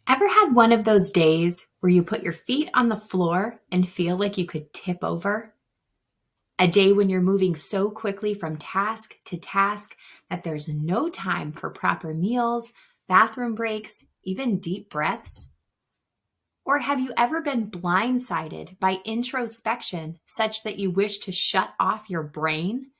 Ever had one of those days where you put your feet on the floor and feel like you could tip over? A day when you're moving so quickly from task to task that there's no time for proper meals, bathroom breaks, even deep breaths? Or have you ever been blindsided by introspection such that you wish to shut off your brain?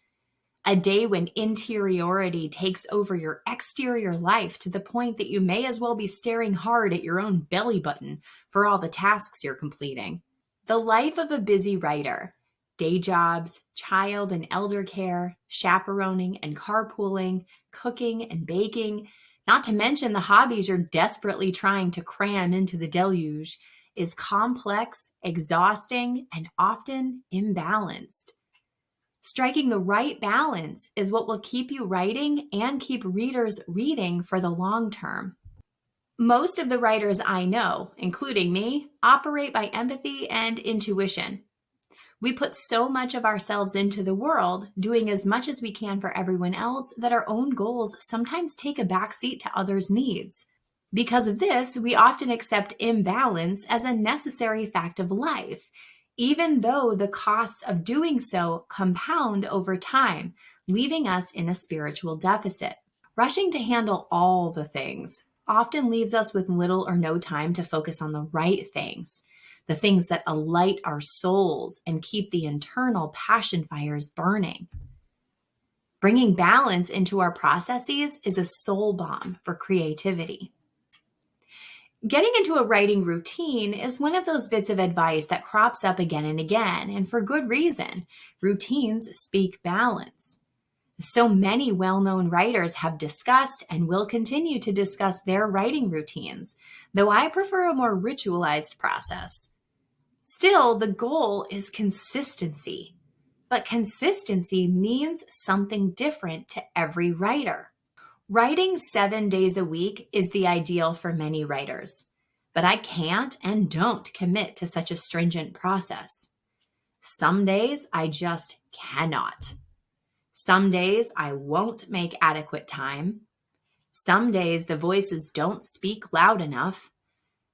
A day when interiority takes over your exterior life to the point that you may as well be staring hard at your own belly button for all the tasks you're completing. The life of a busy writer, day jobs, child and elder care, chaperoning and carpooling, cooking and baking, not to mention the hobbies you're desperately trying to cram into the deluge, is complex, exhausting, and often imbalanced. Striking the right balance is what will keep you writing and keep readers reading for the long term. Most of the writers I know, including me, operate by empathy and intuition. We put so much of ourselves into the world, doing as much as we can for everyone else, that our own goals sometimes take a backseat to others' needs. Because of this, we often accept imbalance as a necessary fact of life, even though the costs of doing so compound over time, leaving us in a spiritual deficit. Rushing to handle all the things often leaves us with little or no time to focus on the right things, the things that alight our souls and keep the internal passion fires burning. Bringing balance into our processes is a soul bomb for creativity. Getting into a writing routine is one of those bits of advice that crops up again and again, and for good reason. Routines speak balance. So many well-known writers have discussed and will continue to discuss their writing routines, though I prefer a more ritualized process. Still, the goal is consistency, but consistency means something different to every writer. Writing 7 days a week is the ideal for many writers, but I can't and don't commit to such a stringent process. Some days I just cannot. Some days I won't make adequate time. Some days the voices don't speak loud enough.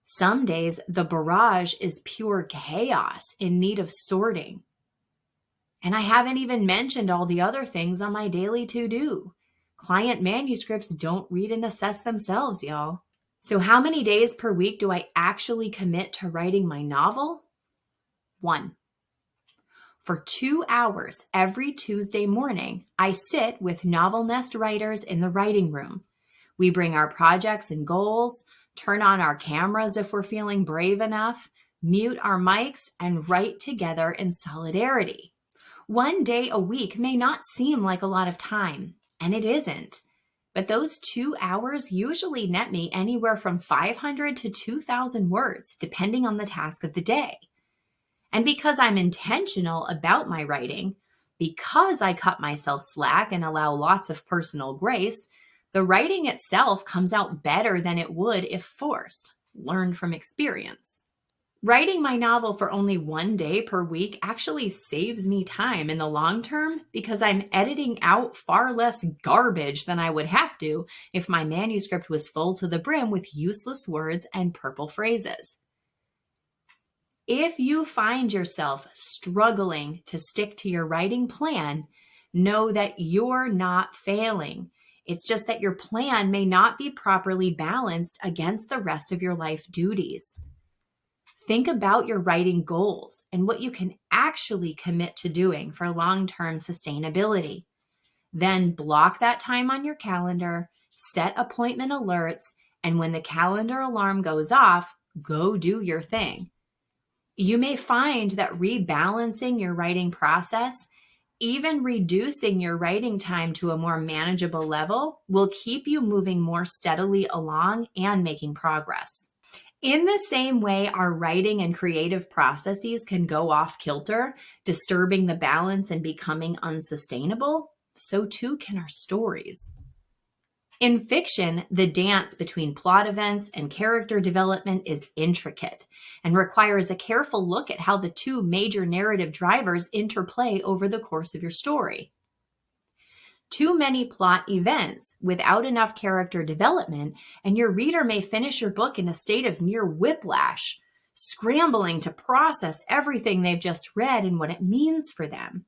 Some days the barrage is pure chaos in need of sorting. And I haven't even mentioned all the other things on my daily to-do. Client manuscripts don't read and assess themselves, y'all. So how many days per week do I actually commit to writing my novel? 1. For 2 hours every Tuesday morning, I sit with Novel Nest writers in the writing room. We bring our projects and goals, turn on our cameras if we're feeling brave enough, mute our mics, and write together in solidarity. 1 day a week may not seem like a lot of time, and it isn't. But those 2 hours usually net me anywhere from 500 to 2,000 words, depending on the task of the day. And because I'm intentional about my writing, because I cut myself slack and allow lots of personal grace, the writing itself comes out better than it would if forced, learned from experience. Writing my novel for only 1 day per week actually saves me time in the long term because I'm editing out far less garbage than I would have to if my manuscript was full to the brim with useless words and purple phrases. If you find yourself struggling to stick to your writing plan, know that you're not failing. It's just that your plan may not be properly balanced against the rest of your life duties. Think about your writing goals and what you can actually commit to doing for long-term sustainability. Then block that time on your calendar, set appointment alerts, and when the calendar alarm goes off, go do your thing. You may find that rebalancing your writing process, even reducing your writing time to a more manageable level, will keep you moving more steadily along and making progress. In the same way our writing and creative processes can go off kilter, disturbing the balance and becoming unsustainable, so too can our stories. In fiction, the dance between plot events and character development is intricate and requires a careful look at how the two major narrative drivers interplay over the course of your story. Too many plot events without enough character development, and your reader may finish your book in a state of near whiplash, scrambling to process everything they've just read and what it means for them.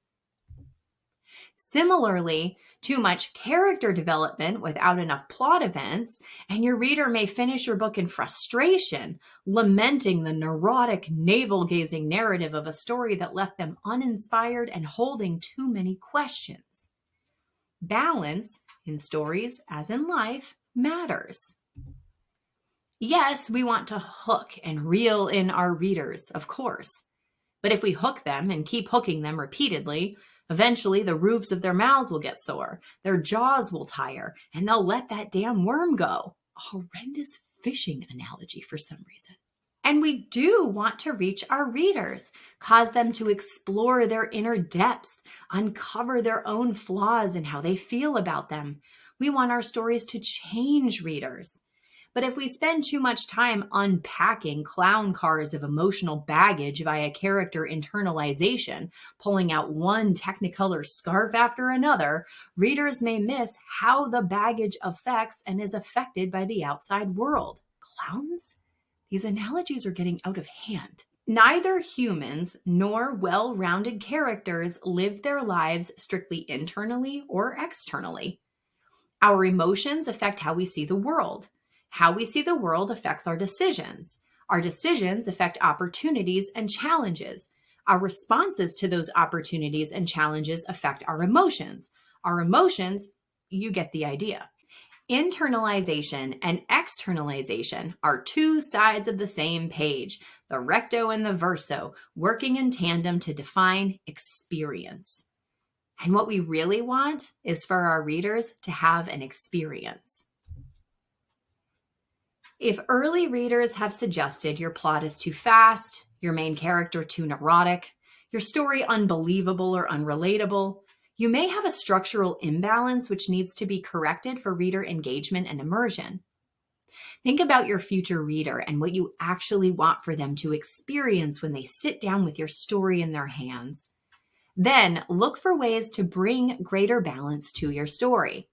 Similarly, too much character development without enough plot events, and your reader may finish your book in frustration, lamenting the neurotic, navel-gazing narrative of a story that left them uninspired and holding too many questions. Balance, in stories as in life, matters. Yes, we want to hook and reel in our readers, of course. But if we hook them and keep hooking them repeatedly, eventually the roofs of their mouths will get sore, their jaws will tire, and they'll let that damn worm go. A horrendous fishing analogy for some reason. And we do want to reach our readers, cause them to explore their inner depths, uncover their own flaws and how they feel about them. We want our stories to change readers. But if we spend too much time unpacking clown cars of emotional baggage via character internalization, pulling out one Technicolor scarf after another, readers may miss how the baggage affects and is affected by the outside world. Clowns? These analogies are getting out of hand. Neither humans nor well-rounded characters live their lives strictly internally or externally. Our emotions affect how we see the world. How we see the world affects our decisions. Our decisions affect opportunities and challenges. Our responses to those opportunities and challenges affect our emotions. Our emotions, you get the idea. Internalization and externalization are two sides of the same page, the recto and the verso, working in tandem to define experience. And what we really want is for our readers to have an experience. If early readers have suggested your plot is too fast, your main character too neurotic, your story unbelievable or unrelatable, you may have a structural imbalance which needs to be corrected for reader engagement and immersion. Think about your future reader and what you actually want for them to experience when they sit down with your story in their hands. Then look for ways to bring greater balance to your story.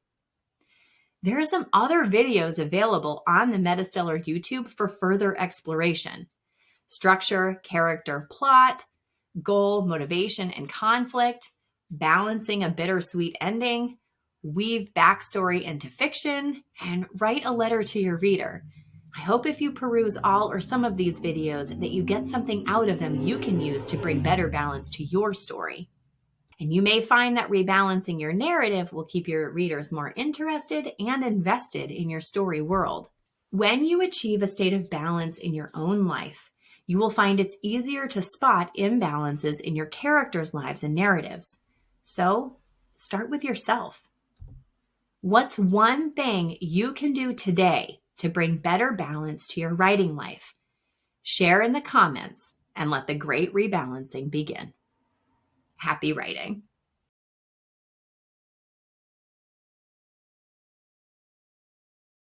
There are some other videos available on the MetaStellar YouTube for further exploration. Structure, character, plot, goal, motivation, and conflict, balancing a bittersweet ending, weave backstory into fiction, and write a letter to your reader. I hope if you peruse all or some of these videos that you get something out of them you can use to bring better balance to your story. And you may find that rebalancing your narrative will keep your readers more interested and invested in your story world. When you achieve a state of balance in your own life, you will find it's easier to spot imbalances in your characters' lives and narratives. So, start with yourself. What's one thing you can do today to bring better balance to your writing life? Share in the comments and let the great rebalancing begin. Happy writing.